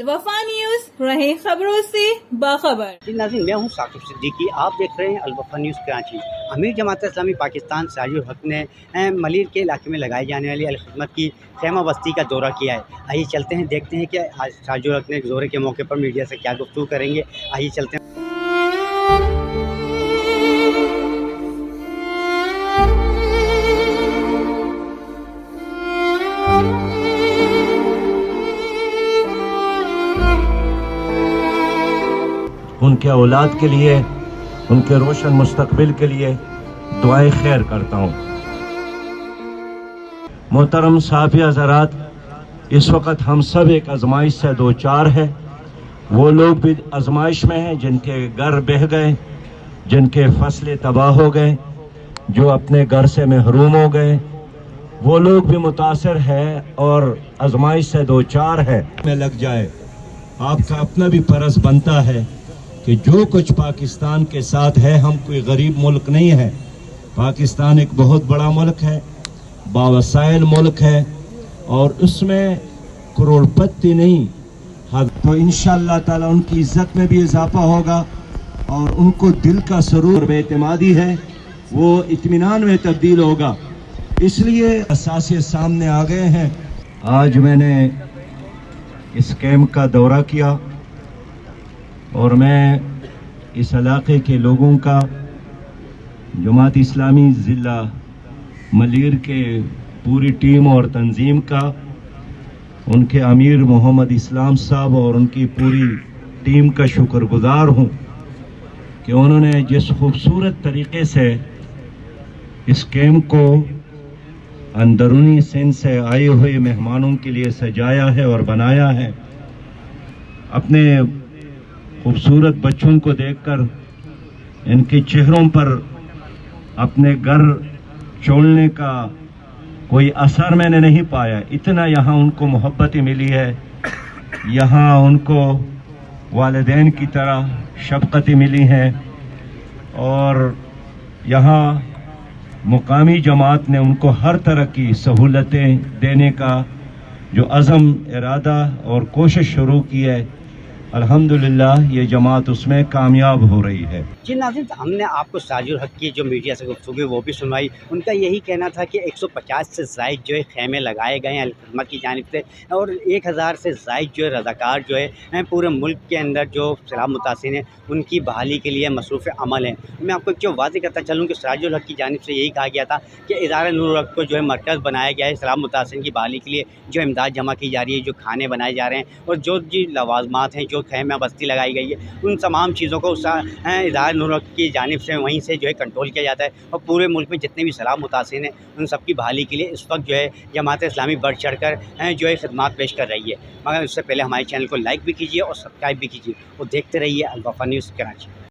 الوفا news, رہے خبروں سے باخبر۔ جی ناظرین، میں ہوں ثاقب صدیقی، آپ دیکھ رہے ہیں الوفا نیوز کراچی۔ امیر جماعت اسلامی پاکستان سراج الحق نے ملیر کے علاقے میں لگائی جانے والی الخدمت کی خیمہ بستی کا دورہ کیا ہے۔ آئیے چلتے ہیں، دیکھتے ہیں کہ آج سراج الحق نے دورے کے موقع پر میڈیا سے کیا گفتگو کریں گے۔ آئیے چلتے ہیں۔ ان کے اولاد کے لیے، ان کے روشن مستقبل کے لیے دعائیں خیر کرتا ہوں۔ محترم صحافی حضرات، اس وقت ہم سب ایک آزمائش سے دوچار ہے۔ وہ لوگ بھی آزمائش میں ہیں جن کے گھر بہہ گئے، جن کے فصلیں تباہ ہو گئے، جو اپنے گھر سے محروم ہو گئے، وہ لوگ بھی متاثر ہے اور آزمائش سے دوچار ہے۔ میں لگ جائے، آپ کا اپنا بھی فرض بنتا ہے کہ جو کچھ پاکستان کے ساتھ ہے، ہم کوئی غریب ملک نہیں ہے۔ پاکستان ایک بہت بڑا ملک ہے، باوسائل ملک ہے، اور اس میں کروڑ پتی نہیں، تو انشاءاللہ تعالی ان کی عزت میں بھی اضافہ ہوگا، اور ان کو دل کا سرور بے اعتمادی ہے وہ اطمینان میں تبدیل ہوگا۔ اس لیے اثاثے سامنے آ گئے ہیں۔ آج میں نے اس کیمپ کا دورہ کیا، اور میں اس علاقے کے لوگوں کا، جماعت اسلامی ضلع ملیر کے پوری ٹیم اور تنظیم کا، ان کے امیر محمد اسلام صاحب اور ان کی پوری ٹیم کا شکر گزار ہوں کہ انہوں نے جس خوبصورت طریقے سے اس کیمپ کو اندرونی سندھ سے آئے ہوئے مہمانوں کے لیے سجایا ہے اور بنایا ہے۔ اپنے خوبصورت بچوں کو دیکھ کر ان کے چہروں پر اپنے گھر چھوڑنے کا کوئی اثر میں نے نہیں پایا۔ اتنا یہاں ان کو محبت ملی ہے، یہاں ان کو والدین کی طرح شفقت ملی ہے، اور یہاں مقامی جماعت نے ان کو ہر طرح کی سہولتیں دینے کا جو عزم، ارادہ اور کوشش شروع کی ہے، الحمدللہ یہ جماعت اس میں کامیاب ہو رہی ہے۔ جی ناظرین، ہم نے آپ کو سراج الحق کی جو میڈیا سے گفتگو وہ بھی سنوائی۔ ان کا یہی کہنا تھا کہ 150 سے زائد جو ہے خیمے لگائے گئے ہیں الخدمت کی جانب سے، اور 1000 سے زائد جو ہے رضاکار جو ہے پورے ملک کے اندر جو سیلاب متاثرین ہیں ان کی بحالی کے لیے مصروف عمل ہیں۔ میں آپ کو جو واضح کرتا چلوں کہ سراج الحق کی جانب سے یہی کہا گیا تھا کہ ادارہ نور الحق کو جو ہے مرکز بنایا گیا ہے سیلاب متاثرین کی بحالی کے لیے، جو امداد جمع کی جا رہی ہے، جو کھانے بنائے جا رہے ہیں، اور جو لوازمات ہیں، جو خیمہ بستی لگائی گئی ہے، ان تمام چیزوں کو ادارہ نور الحق کی جانب سے وہیں سے جو ہے کنٹرول کیا جاتا ہے، اور پورے ملک میں جتنے بھی سیلاب متاثرین ہیں ان سب کی بحالی کے لیے اس وقت جو ہے جماعت اسلامی بڑھ چڑھ کر جو ہے خدمات پیش کر رہی ہے۔ مگر اس سے پہلے ہمارے چینل کو لائک بھی کیجیے اور سبسکرائب بھی کیجیے، اور دیکھتے رہیے الوفا نیوز کراچی۔